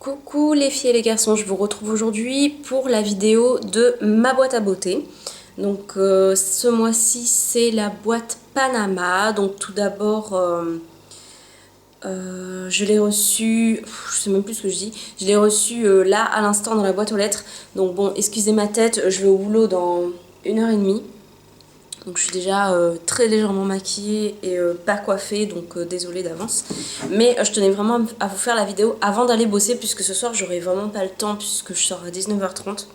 Coucou les filles et les garçons, je vous retrouve aujourd'hui pour la vidéo de ma boîte à beauté. Donc ce mois-ci c'est la boîte Panama. Donc tout d'abord je l'ai reçue, je sais même plus ce que je dis, je l'ai reçue là à l'instant dans la boîte aux lettres. Donc bon, excusez ma tête, je vais au boulot dans 1h30. Donc je suis déjà très légèrement maquillée et pas coiffée, donc désolée d'avance. Mais je tenais vraiment à vous faire la vidéo avant d'aller bosser, puisque ce soir j'aurai vraiment pas le temps, puisque je sors à 19h30.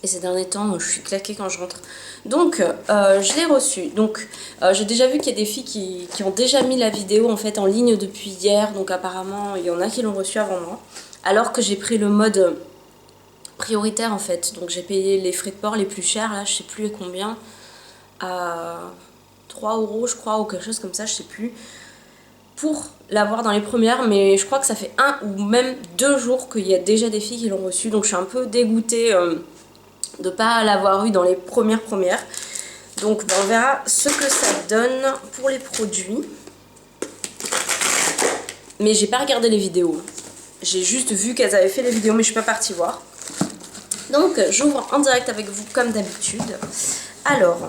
Et ces derniers temps, je suis claquée quand je rentre. Donc je l'ai reçu. Donc j'ai déjà vu qu'il y a des filles qui ont déjà mis la vidéo en fait en ligne depuis hier. Donc apparemment il y en a qui l'ont reçu avant moi. Alors que j'ai pris le mode prioritaire en fait. Donc j'ai payé les frais de port les plus chers, là je sais plus combien. À 3 € je crois, ou quelque chose comme ça, je sais plus, pour l'avoir dans les premières. Mais je crois que ça fait 1 ou même 2 jours qu'il y a déjà des filles qui l'ont reçu, donc je suis un peu dégoûtée de pas l'avoir eu dans les premières. Donc ben, on verra ce que ça donne pour les produits. Mais j'ai pas regardé les vidéos, j'ai juste vu qu'elles avaient fait les vidéos, mais je suis pas partie voir. Donc j'ouvre en direct avec vous comme d'habitude. Alors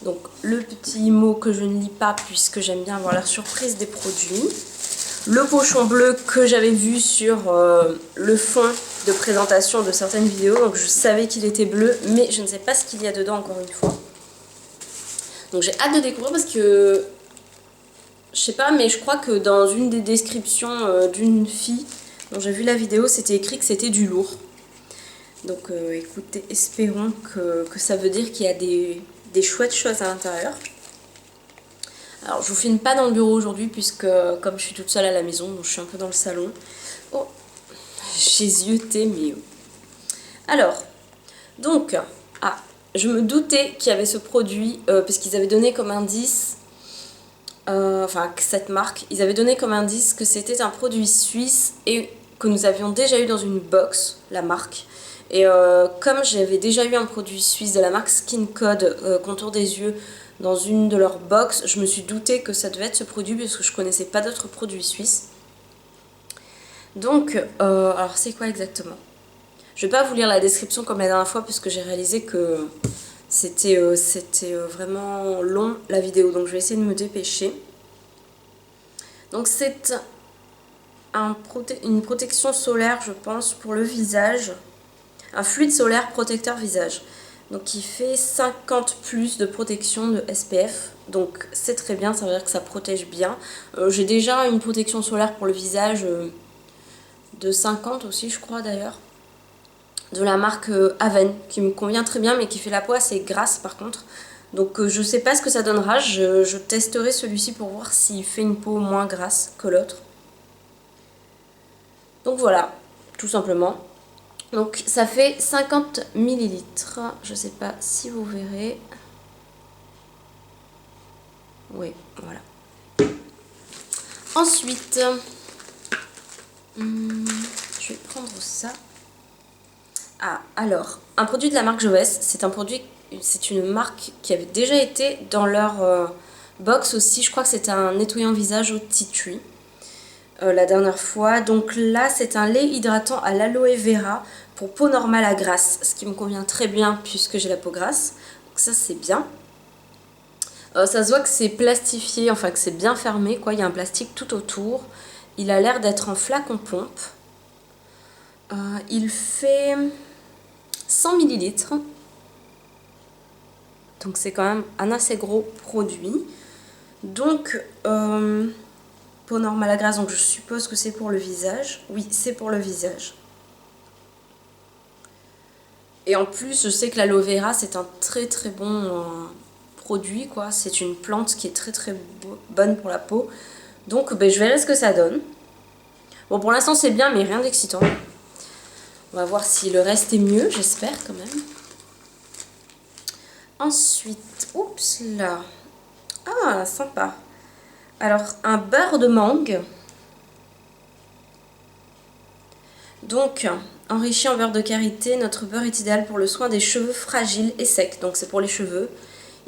donc le petit mot que je ne lis pas puisque j'aime bien avoir la surprise des produits. Le pochon bleu que j'avais vu sur le fond de présentation de certaines vidéos. Donc je savais qu'il était bleu, mais je ne sais pas ce qu'il y a dedans encore une fois. Donc j'ai hâte de découvrir parce que je sais pas, mais je crois que dans une des descriptions d'une fille dont j'ai vu la vidéo, c'était écrit que c'était du lourd. Donc écoutez, espérons que ça veut dire qu'il y a des chouettes choses à l'intérieur. Alors je vous filme pas dans le bureau aujourd'hui puisque comme je suis toute seule à la maison, donc je suis un peu dans le salon. Oh, j'ai zioté mais... Alors, donc, je me doutais qu'il y avait ce produit puisqu'ils avaient donné comme indice, enfin cette marque, ils avaient donné comme indice que c'était un produit suisse et que nous avions déjà eu dans une box, la marque. Et comme j'avais déjà eu un produit suisse de la marque Skin Code contour des yeux dans une de leurs box, je me suis doutée que ça devait être ce produit parce que je connaissais pas d'autres produits suisses. Donc, alors c'est quoi exactement? Je vais pas vous lire la description comme la dernière fois parce que j'ai réalisé que c'était vraiment long la vidéo, donc je vais essayer de me dépêcher. Donc c'est une protection solaire, je pense, pour le visage. Un fluide solaire protecteur visage. Donc il fait 50 plus de protection de SPF. Donc c'est très bien, ça veut dire que ça protège bien. J'ai déjà une protection solaire pour le visage de 50 aussi, je crois d'ailleurs. De la marque Aven, qui me convient très bien, mais qui fait la peau assez grasse par contre. Donc je sais pas ce que ça donnera. Je testerai celui-ci pour voir s'il fait une peau moins grasse que l'autre. Donc voilà, tout simplement. Donc ça fait 50 ml, je sais pas si vous verrez. Oui, voilà. Ensuite, je vais prendre ça. Alors, un produit de la marque Joves, c'est une marque qui avait déjà été dans leur box aussi. Je crois que c'était un nettoyant visage au tea tree. La dernière fois. Donc là c'est un lait hydratant à l'aloe vera pour peau normale à grasse, ce qui me convient très bien puisque j'ai la peau grasse, donc ça c'est bien. Ça se voit que c'est plastifié, enfin que c'est bien fermé quoi, il y a un plastique tout autour. Il a l'air d'être en flacon pompe. Il fait 100 ml, donc c'est quand même un assez gros produit. Donc peau normale à grasse, donc je suppose que c'est pour le visage. Oui, c'est pour le visage. Et en plus, je sais que l'aloe vera, c'est un très très bon produit, quoi. C'est une plante qui est très très bonne pour la peau. Donc ben, je verrai ce que ça donne. Bon, pour l'instant c'est bien, mais rien d'excitant. On va voir si le reste est mieux, j'espère quand même. Ensuite, oups là. Ah, sympa. Alors, un beurre de mangue. Donc, enrichi en beurre de karité, notre beurre est idéal pour le soin des cheveux fragiles et secs. Donc, c'est pour les cheveux.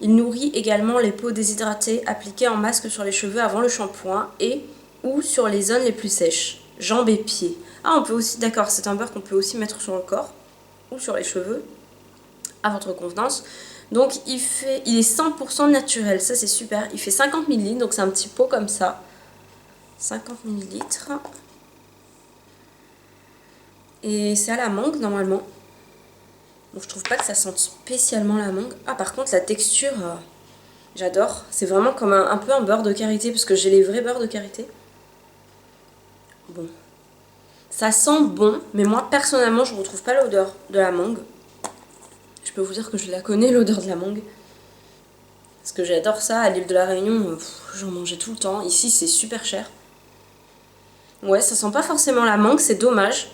Il nourrit également les peaux déshydratées appliquées en masque sur les cheveux avant le shampoing et ou sur les zones les plus sèches, jambes et pieds. Ah, on peut aussi, d'accord, c'est un beurre qu'on peut aussi mettre sur le corps ou sur les cheveux, à votre convenance. Donc il est 100% naturel, ça c'est super. Il fait 50 ml, donc c'est un petit pot comme ça. 50 ml. Et c'est à la mangue normalement. Donc je trouve pas que ça sente spécialement la mangue. Ah, par contre la texture, j'adore. C'est vraiment comme un peu un beurre de karité, parce que j'ai les vrais beurres de karité. Bon. Ça sent bon, mais moi personnellement je ne retrouve pas l'odeur de la mangue. Je peux vous dire que je la connais, l'odeur de la mangue. Parce que j'adore ça, à l'île de la Réunion, j'en mangeais tout le temps. Ici c'est super cher. Ouais, ça sent pas forcément la mangue, c'est dommage.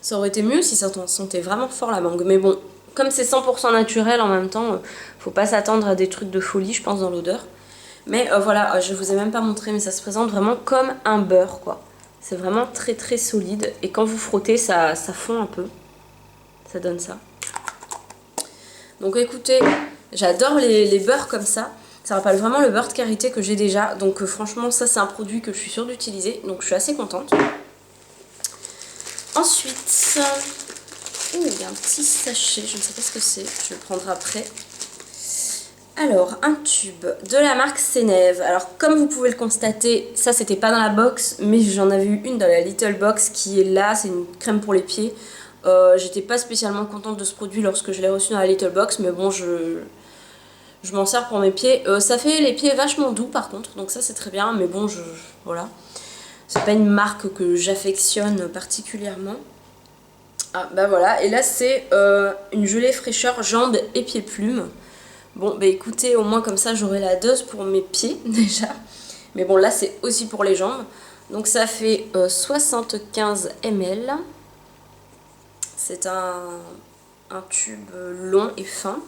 Ça aurait été mieux si ça sentait vraiment fort la mangue. Mais bon, comme c'est 100% naturel en même temps, faut pas s'attendre à des trucs de folie, je pense, dans l'odeur. Mais voilà, je vous ai même pas montré, mais ça se présente vraiment comme un beurre, quoi. C'est vraiment très très solide. Et quand vous frottez, ça fond un peu. Ça donne ça. Donc écoutez, j'adore les beurres comme ça. Ça rappelle vraiment le beurre de karité que j'ai déjà. Donc franchement, ça c'est un produit que je suis sûre d'utiliser. Donc je suis assez contente. Ensuite, il y a un petit sachet, je ne sais pas ce que c'est, je vais le prendre après. Alors, un tube de la marque Seneve. Alors, comme vous pouvez le constater, ça c'était pas dans la box, mais j'en avais eu une dans la Little Box qui est là, c'est une crème pour les pieds. J'étais pas spécialement contente de ce produit lorsque je l'ai reçu dans la Little Box, mais bon, je m'en sers pour mes pieds. Ça fait les pieds vachement doux par contre, donc ça c'est très bien, mais bon, voilà. C'est pas une marque que j'affectionne particulièrement. Ah bah voilà, et là c'est une gelée fraîcheur jambes et pieds plumes. Bon bah écoutez, au moins comme ça j'aurai la dose pour mes pieds déjà. Mais bon là c'est aussi pour les jambes. Donc ça fait 75 ml. C'est un tube long et fin.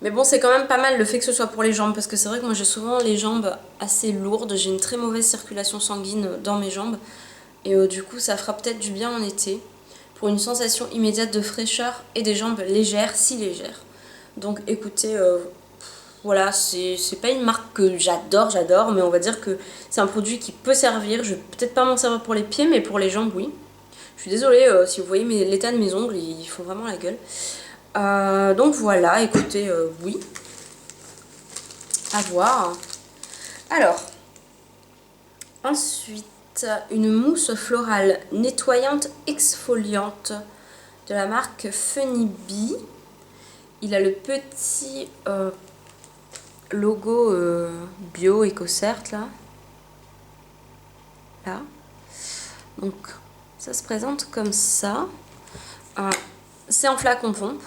Mais bon, c'est quand même pas mal le fait que ce soit pour les jambes, parce que c'est vrai que moi j'ai souvent les jambes assez lourdes, j'ai une très mauvaise circulation sanguine dans mes jambes, et du coup ça fera peut-être du bien en été, pour une sensation immédiate de fraîcheur et des jambes légères, si légères. Donc écoutez, voilà, c'est pas une marque que j'adore, mais on va dire que c'est un produit qui peut servir. Je vais peut-être pas m'en servir pour les pieds, mais pour les jambes, oui. Je suis désolée si vous voyez l'état de mes ongles, ils font vraiment la gueule. Donc voilà, écoutez, oui, à voir. Alors, ensuite, une mousse florale nettoyante exfoliante de la marque Funny Bee. Il a le petit logo bio EcoCert là. Donc ça se présente comme ça. C'est en flacon pompe.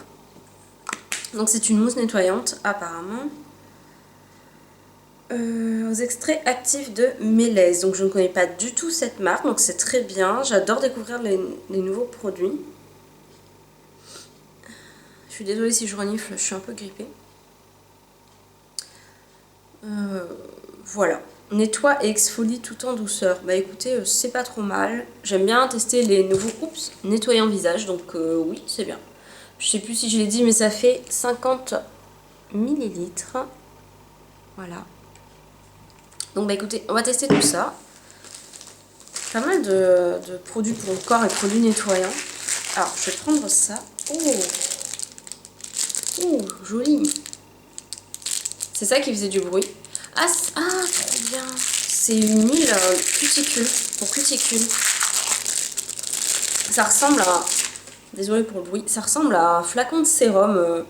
Donc c'est une mousse nettoyante apparemment. Aux extraits actifs de mélèze. Donc je ne connais pas du tout cette marque, donc c'est très bien. J'adore découvrir les nouveaux produits. Je suis désolée si je renifle, je suis un peu grippée. Voilà. Nettoie et exfolie tout en douceur. Bah écoutez, c'est pas trop mal. J'aime bien tester les nouveaux nettoyants visage, donc oui, c'est bien. Je sais plus si je l'ai dit, mais ça fait 50 millilitres. Voilà. Donc bah écoutez, on va tester tout ça. Pas mal de produits pour le corps et de produits nettoyants. Alors, je vais prendre ça. Oh, joli. C'est ça qui faisait du bruit. Ah, trop bien. C'est une huile cuticule, pour cuticule. Ça ressemble à... Désolée pour le bruit. Ça ressemble à un flacon de sérum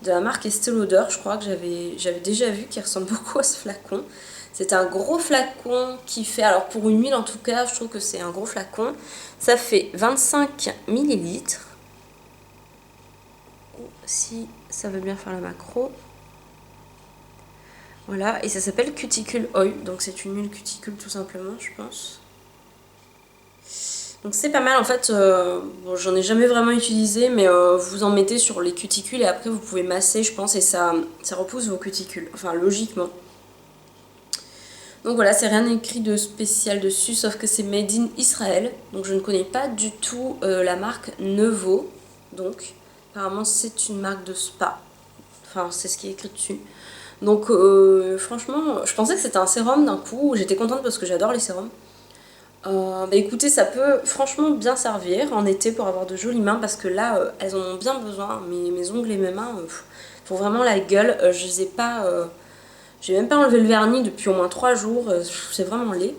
de la marque Estée Lauder. Je crois que j'avais déjà vu qui ressemble beaucoup à ce flacon. C'est un gros flacon qui fait... Alors pour une huile en tout cas, je trouve que c'est un gros flacon. Ça fait 25 millilitres. Si ça veut bien faire la macro. Voilà, et ça s'appelle Cuticule Oil, donc c'est une huile cuticule tout simplement, je pense. Donc c'est pas mal en fait, bon, j'en ai jamais vraiment utilisé, mais vous en mettez sur les cuticules et après vous pouvez masser, je pense, et ça repousse vos cuticules, enfin logiquement. Donc voilà, c'est rien écrit de spécial dessus, sauf que c'est made in Israël, donc je ne connais pas du tout la marque Nevo, donc apparemment c'est une marque de spa, enfin c'est ce qui est écrit dessus. Donc franchement, je pensais que c'était un sérum d'un coup, j'étais contente parce que j'adore les sérums. Bah écoutez, ça peut franchement bien servir en été pour avoir de jolies mains parce que là, elles en ont bien besoin. Mes ongles et mes mains font vraiment la gueule. Je les ai pas... j'ai même pas enlevé le vernis depuis au moins 3 jours. C'est vraiment laid.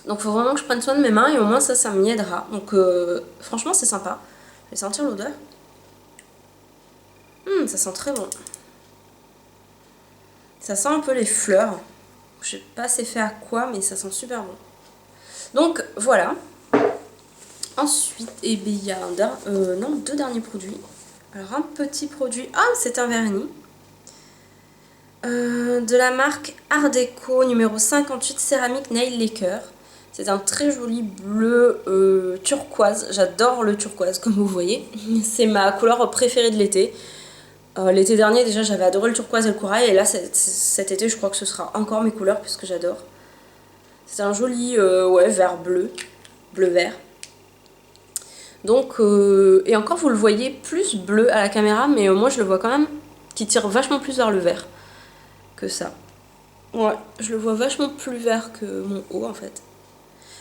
Donc faut vraiment que je prenne soin de mes mains et au moins ça m'y aidera. Donc franchement, c'est sympa. Je vais sentir l'odeur. Ça sent très bon. Ça sent un peu les fleurs. Je sais pas c'est fait à quoi, mais ça sent super bon. Donc voilà. Ensuite, eh bien, il y a deux derniers produits. Alors un petit produit, c'est un vernis. De la marque Art Deco numéro 58 Céramique Nail Lacquer. C'est un très joli bleu turquoise. J'adore le turquoise comme vous voyez. C'est ma couleur préférée de l'été. L'été dernier déjà j'avais adoré le turquoise et le corail. Et là cet été je crois que ce sera encore mes couleurs puisque j'adore. C'est un joli vert bleu. Bleu-vert. Donc, et encore vous le voyez plus bleu à la caméra, mais moi je le vois quand même qui tire vachement plus vers le vert que ça. Ouais, je le vois vachement plus vert que mon haut en fait.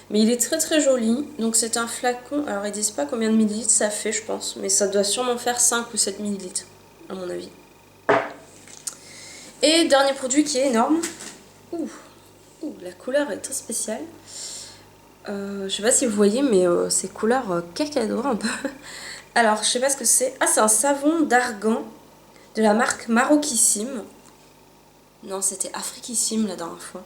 Mais il est très très joli, donc c'est un flacon, alors ils disent pas combien de millilitres ça fait je pense, mais ça doit sûrement faire 5 ou 7 millilitres à mon avis. Et dernier produit qui est énorme. La couleur est très spéciale. Je sais pas si vous voyez, mais c'est couleur cacador un peu. Alors, je sais pas ce que c'est. Ah, c'est un savon d'argan de la marque Marokissime. Non, c'était Afrikissime la dernière fois.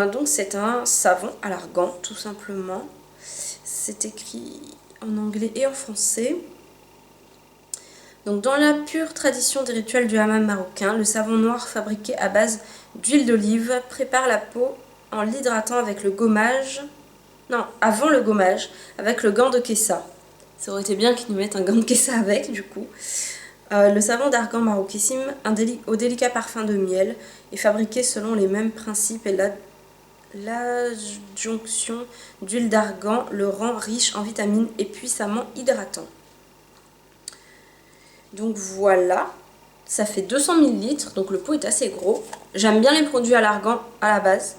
Donc, c'est un savon à l'argan, tout simplement. C'est écrit en anglais et en français. Donc, dans la pure tradition des rituels du hammam marocain, le savon noir fabriqué à base d'huile d'olive prépare la peau en l'hydratant avec le gommage. Non, avant le gommage, avec le gant de Kessa. Ça aurait été bien qu'ils nous mettent un gant de Kessa avec, du coup. Le savon d'argan Marokissime, au délicat parfum de miel, est fabriqué selon les mêmes principes et l'adjonction d'huile d'argan le rend riche en vitamines et puissamment hydratant. Donc voilà, ça fait 200 ml, donc le pot est assez gros. J'aime bien les produits à l'argan à la base.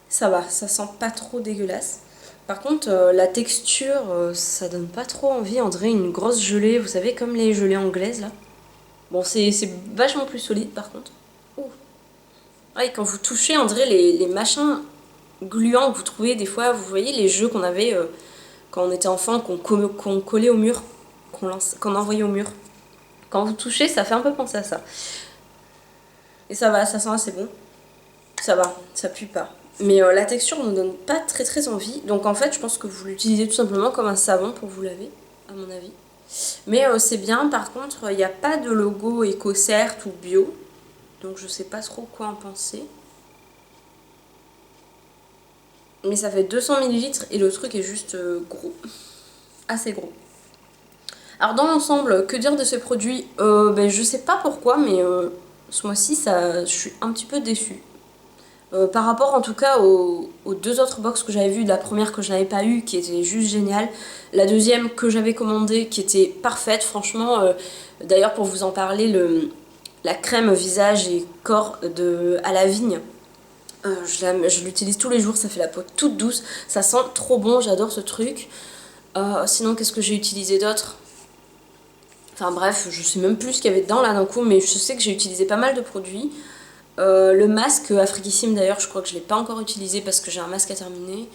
Ça va, ça sent pas trop dégueulasse. Par contre, la texture, ça donne pas trop envie. On dirait une grosse gelée, vous savez, comme les gelées anglaises là. Bon, c'est vachement plus solide par contre. Ouais, quand vous touchez, on dirait les machins gluants que vous trouvez des fois. Vous voyez les jeux qu'on avait quand on était enfant, qu'on collait au mur, qu'on envoyait au mur. Quand vous touchez, ça fait un peu penser à ça. Et ça va, ça sent assez bon. Ça va, ça pue pas. Mais la texture ne donne pas très très envie. Donc en fait, je pense que vous l'utilisez tout simplement comme un savon pour vous laver, à mon avis. Mais c'est bien, par contre, il n'y a pas de logo EcoCert ou bio. Donc je sais pas trop quoi en penser. Mais ça fait 200 ml et le truc est juste gros. Assez gros. Alors dans l'ensemble, que dire de ce produit je sais pas pourquoi, mais ce mois-ci, je suis un petit peu déçue. Par rapport en tout cas aux deux autres box que j'avais vues, la première que je n'avais pas eue qui était juste géniale, la deuxième que j'avais commandée qui était parfaite franchement, d'ailleurs pour vous en parler, la crème visage et corps à la vigne, je l'utilise tous les jours, ça fait la peau toute douce, ça sent trop bon, j'adore ce truc. Sinon qu'est-ce que j'ai utilisé d'autre? Enfin bref, je sais même plus ce qu'il y avait dedans là d'un coup, mais je sais que j'ai utilisé pas mal de produits. Le masque Afrikissime d'ailleurs, je crois que je ne l'ai pas encore utilisé parce que j'ai un masque à terminer.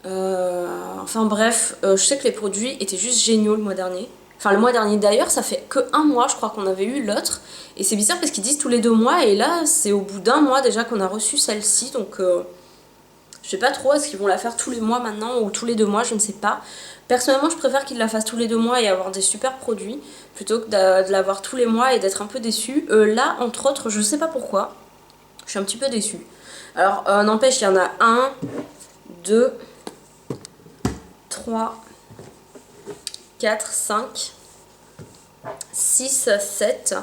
Enfin bref, je sais que les produits étaient juste géniaux le mois dernier. Enfin le mois dernier d'ailleurs, ça fait que un mois je crois qu'on avait eu l'autre. Et c'est bizarre parce qu'ils disent tous les 2 mois et là c'est au bout d'un mois déjà qu'on a reçu celle-ci. Donc je sais pas trop, est-ce qu'ils vont la faire tous les mois maintenant ou tous les 2 mois, je ne sais pas. Personnellement je préfère qu'ils la fassent tous les 2 mois et avoir des super produits plutôt que de l'avoir tous les mois et d'être un peu déçue. Là entre autres, je sais pas pourquoi. Je suis un petit peu déçue. Alors, n'empêche, il y en a 1, 2, 3, 4, 5, 6, 7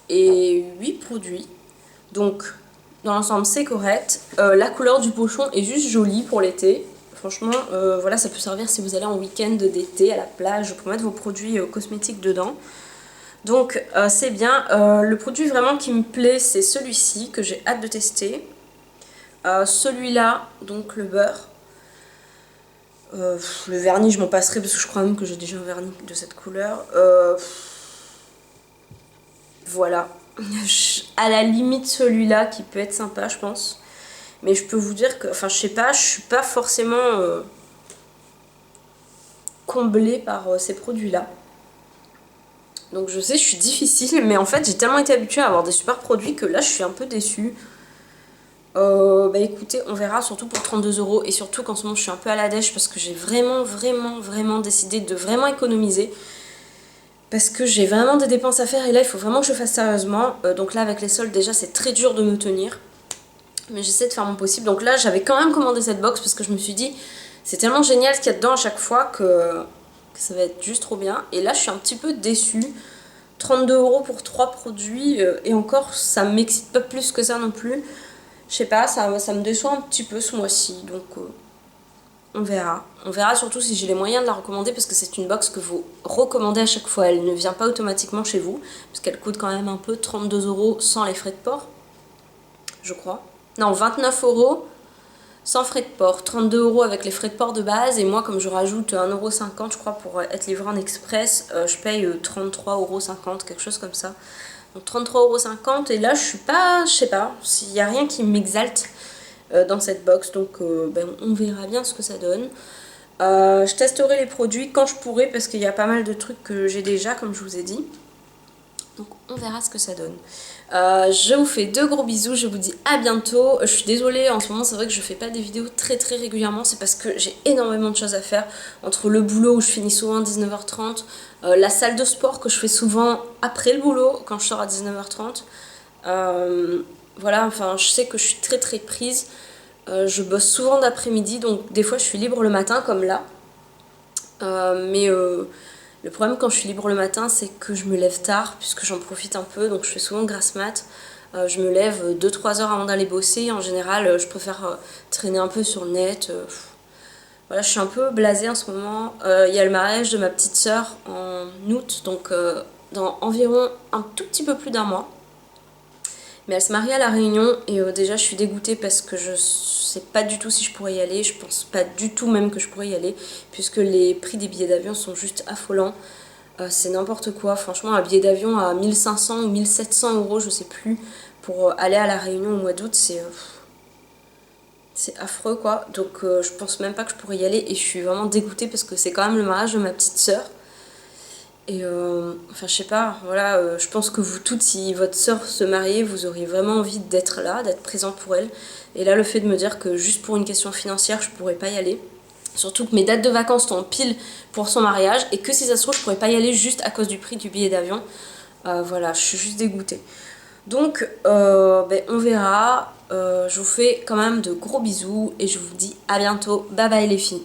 et 8 produits. Donc, dans l'ensemble, c'est correct. La couleur du pochon est juste jolie pour l'été. Franchement, voilà, ça peut servir si vous allez en week-end d'été à la plage pour mettre vos produits cosmétiques dedans. Donc c'est bien. Le produit vraiment qui me plaît, c'est celui-ci que j'ai hâte de tester. Celui-là, donc le beurre. Le vernis, je m'en passerai parce que je crois même que j'ai déjà un vernis de cette couleur. Voilà. À la limite, celui-là qui peut être sympa, je pense. Mais je peux vous dire que, enfin, je sais pas, je suis pas forcément comblée par ces produits-là. Donc je sais, je suis difficile, mais en fait, j'ai tellement été habituée à avoir des super produits que là, je suis un peu déçue. Bah écoutez, on verra, surtout pour 32 € et surtout qu'en ce moment, je suis un peu à la dèche parce que j'ai vraiment décidé de vraiment économiser. Parce que j'ai vraiment des dépenses à faire et là, il faut vraiment que je fasse sérieusement. Donc là, avec les soldes, déjà, c'est très dur de me tenir. Mais j'essaie de faire mon possible. Donc là, j'avais quand même commandé cette box parce que je me suis dit, c'est tellement génial ce qu'il y a dedans à chaque fois que ça va être juste trop bien. Et là, je suis un petit peu déçue. 32 € pour 3 produits et encore, ça m'excite pas plus que ça non plus. Je sais pas, ça me déçoit un petit peu ce mois-ci. Donc on verra. On verra surtout si j'ai les moyens de la recommander parce que c'est une box que vous recommandez à chaque fois. Elle ne vient pas automatiquement chez vous parce qu'elle coûte quand même un peu 32 € sans les frais de port, je crois. Non, 29 € sans frais de port, 32 € avec les frais de port de base, et moi comme je rajoute 1,50 € je crois pour être livré en express, je paye 33,50 €, quelque chose comme ça. Donc 33,50 € et là je suis pas, je sais pas, s'il n'y a rien qui m'exalte dans cette box, donc ben, on verra bien ce que ça donne. Je testerai les produits quand je pourrai parce qu'il y a pas mal de trucs que j'ai déjà comme je vous ai dit. Donc on verra ce que ça donne. Je vous fais de gros bisous, je vous dis à bientôt. Je suis désolée, en ce moment c'est vrai que je fais pas des vidéos très régulièrement, c'est parce que j'ai énormément de choses à faire. Entre le boulot où je finis souvent à 19h30, la salle de sport que je fais souvent après le boulot quand je sors à 19h30. Voilà, enfin je sais que je suis très prise. Je bosse souvent d'après-midi, donc des fois je suis libre le matin comme là. Mais le problème quand je suis libre le matin, c'est que je me lève tard puisque j'en profite un peu, donc je fais souvent grasse mat. Je me lève 2-3 heures avant d'aller bosser. En général, je préfère traîner un peu sur le net. Voilà, je suis un peu blasée en ce moment. Il y a le mariage de ma petite sœur en août, donc dans environ un tout petit peu plus d'1 mois. Mais elle se marie à La Réunion et déjà je suis dégoûtée parce que je sais pas du tout si je pourrais y aller. Je pense pas du tout même que je pourrais y aller puisque les prix des billets d'avion sont juste affolants. C'est n'importe quoi. Franchement, un billet d'avion à 1500 ou 1700 €, je sais plus, pour aller à La Réunion au mois d'août, c'est affreux quoi. Donc je pense même pas que je pourrais y aller et je suis vraiment dégoûtée parce que c'est quand même le mariage de ma petite sœur. Et enfin je sais pas, voilà, je pense que vous toutes, si votre sœur se mariait, vous auriez vraiment envie d'être là, d'être présente pour elle. Et là le fait de me dire que juste pour une question financière je pourrais pas y aller, surtout que mes dates de vacances tombent pile pour son mariage et que si ça se trouve je pourrais pas y aller juste à cause du prix du billet d'avion. Voilà, je suis juste dégoûtée. Donc ben, on verra, je vous fais quand même de gros bisous et je vous dis à bientôt, bye bye les filles.